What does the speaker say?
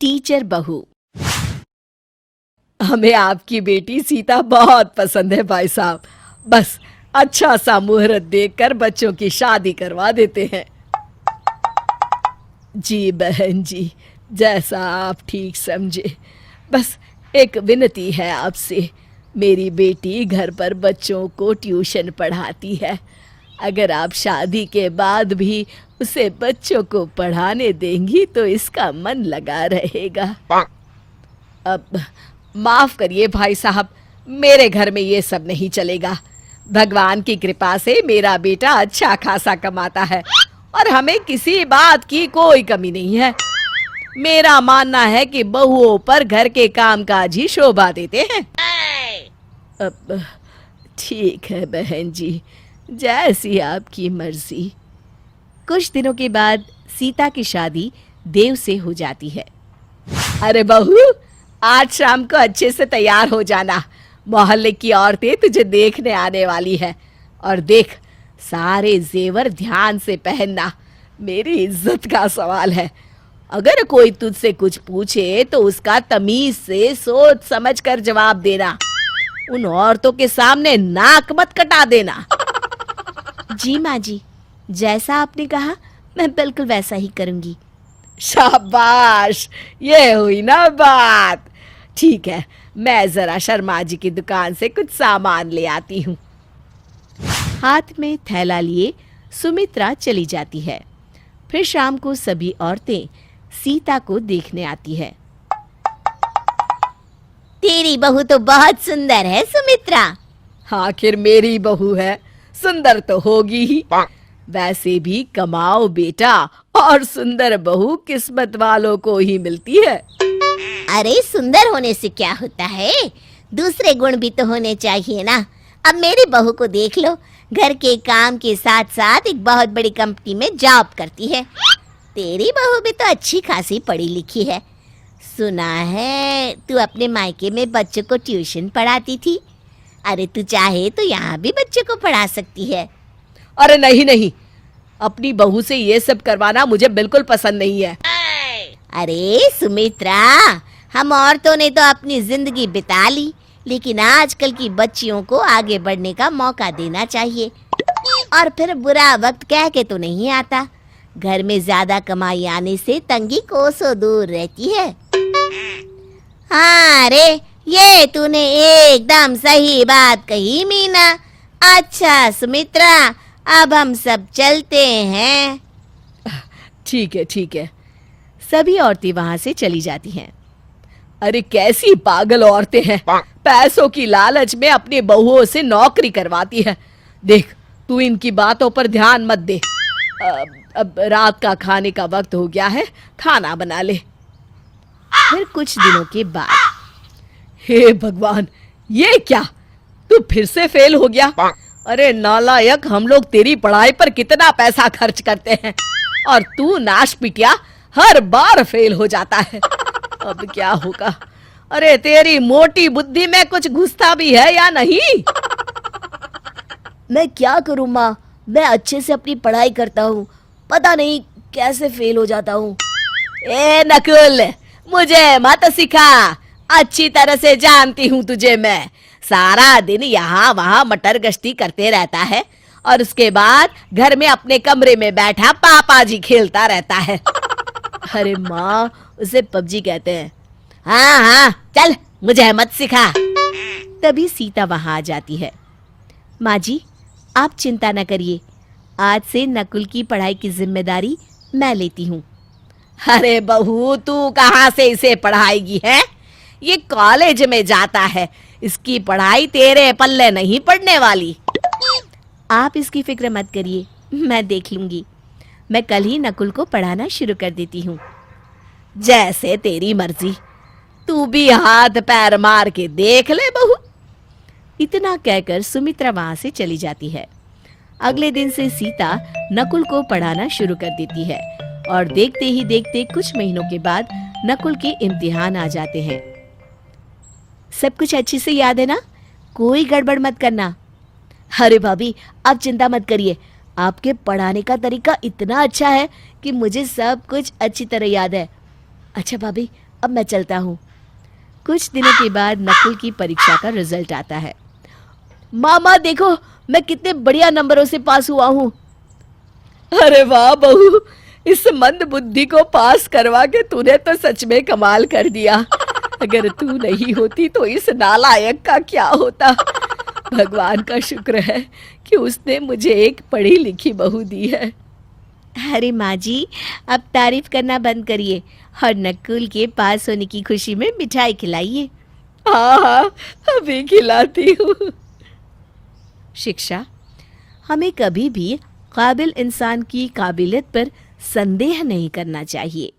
Teacher बहू। हमें आपकी बेटी सीता बहुत पसंद है भाई साहब। बस अच्छा सा मुहूर्त देखकर बच्चों की शादी करवा देते हैं। जी बहन जी, जैसा आप ठीक समझे। बस एक विनती है आपसे। मेरी बेटी घर पर बच्चों को ट्यूशन पढ़ाती है। अगर आप शादी के बाद भी उसे बच्चों को पढ़ाने देंगी तो इसका मन लगा रहेगा। अब माफ करिए भाई साहब, मेरे घर में ये सब नहीं चलेगा। भगवान की कृपा से मेरा बेटा अच्छा खासा कमाता है और हमें किसी बात की कोई कमी नहीं है। मेरा मानना है कि बहुओं पर घर के कामकाज ही शोभा देते हैं। अब ठीक है बहन जी, जैसी आपकी मर्जी। कुछ दिनों के बाद सीता की शादी देव से हो जाती है। अरे बहू, आज शाम को अच्छे से तैयार हो जाना। मोहल्ले की औरतें तुझे देखने आने वाली है। और देख, सारे जेवर ध्यान से पहनना, मेरी इज्जत का सवाल है। अगर कोई तुझसे कुछ पूछे तो उसका तमीज से सोच समझ कर जवाब देना। उन औरतों के सामने नाक मत कटा देना। जी माँ जी, जैसा आपने कहा मैं बिल्कुल वैसा ही करूंगी। शाबाश, ये हुई ना बात। ठीक है, मैं जरा शर्मा जी की दुकान से कुछ सामान ले आती हूँ। हाथ में थैला लिए सुमित्रा चली जाती है। फिर शाम को सभी औरतें सीता को देखने आती है। तेरी बहू तो बहुत सुंदर है सुमित्रा। आखिर मेरी बहू है, सुंदर तो होगी ही। वैसे भी कमाओ बेटा, और सुंदर बहू किस्मत वालों को ही मिलती है। अरे सुंदर होने से क्या होता है, दूसरे गुण भी तो होने चाहिए ना। अब मेरी बहू को देख लो, घर के काम के साथ साथ एक बहुत बड़ी कंपनी में जॉब करती है। तेरी बहू भी तो अच्छी खासी पढ़ी लिखी है। सुना है तू अपने मायके में बच्चों को ट्यूशन पढ़ाती थी। अरे तू चाहे तो यहाँ भी बच्चों को पढ़ा सकती है। अरे नहीं नहीं, अपनी बहू से ये सब करवाना मुझे बिल्कुल पसंद नहीं है। अरे सुमित्रा, हम औरतों ने तो अपनी जिंदगी बिता ली, लेकिन आजकल की बच्चियों को आगे बढ़ने का मौका देना चाहिए। और फिर बुरा वक्त कह के तो नहीं आता। घर में ज्यादा कमाई आने से तंगी कोसों दूर रहती है। हाँ रे, ये तूने एकदम सही बात कही मीना। अच्छा सुमित्रा, अब हम सब चलते हैं। ठीक है ठीक है। सभी औरतें वहां से चली जाती हैं। अरे कैसी पागल औरतें हैं, पैसों की लालच में अपनी बहुओं से नौकरी करवाती है। देख, तू इनकी बातों पर ध्यान मत दे। अब रात का खाने का वक्त हो गया है, खाना बना ले। फिर कुछ दिनों के बाद, हे भगवान, ये क्या, तू फिर से फेल हो गया। अरे नालायक, हम लोग तेरी पढ़ाई पर कितना पैसा खर्च करते हैं और तू नाश पिटिया हर बार फेल हो जाता है। अब क्या होगा? अरे तेरी मोटी बुद्धि में कुछ घुसता भी है या नहीं? मैं क्या करूं माँ, मैं अच्छे से अपनी पढ़ाई करता हूँ, पता नहीं कैसे फेल हो जाता हूँ। ए नकुल, मुझे मत सिखा, अच्छी तरह से जानती हूँ तुझे मैं। सारा दिन यहाँ वहाँ मटर गश्ती करते रहता है और उसके बाद घर में अपने कमरे में बैठा पापा जी खेलता रहता है। अरे माँ, उसे पबजी कहते हैं। हाँ हाँ, चल मुझे मत सिखा। तभी सीता वहां आ जाती है। माँ जी, आप चिंता न करिए, आज से नकुल की पढ़ाई की जिम्मेदारी मैं लेती हूँ। अरे बहू, तू कहाँ से इसे पढ़ाएगी है? ये कॉलेज में जाता है, इसकी पढ़ाई तेरे पल्ले नहीं पड़ने वाली। आप इसकी फिक्र मत करिए, मैं देख लूंगी। मैं कल ही नकुल को पढ़ाना शुरू कर देती हूँ। जैसे तेरी मर्जी, तू भी हाथ पैर मार के देख ले बहू। इतना कहकर सुमित्रा वहां से चली जाती है। अगले दिन से सीता नकुल को पढ़ाना शुरू कर देती है और देखते ही देखते कुछ महीनों के बाद नकुल के इम्तिहान आ जाते हैं। सब कुछ अच्छे से याद है ना? कोई गड़बड़ मत करना। अरे भाभी, आप चिंता मत करिए, आपके पढ़ाने का तरीका इतना अच्छा है कि मुझे सब कुछ अच्छी तरह याद है। अच्छा भाभी, अब मैं चलता हूँ। कुछ दिनों के बाद नकुल की परीक्षा का रिजल्ट आता है। मामा देखो, मैं कितने बढ़िया नंबरों से पास हुआ हूँ। अरे वाह बहू, इस मंद बुद्धि को पास करवा के तूने तो सच में कमाल कर दिया। अगर तू नहीं होती तो इस नालायक का क्या होता। भगवान का शुक्र है कि उसने मुझे एक पढ़ी लिखी बहू दी है। अरे माँ जी, अब तारीफ करना बंद करिए और नकुल के पास होने की खुशी में मिठाई खिलाइए। हाँ हाँ, अभी खिलाती हूँ। शिक्षा हमें कभी भी काबिल इंसान की काबिलियत पर संदेह नहीं करना चाहिए।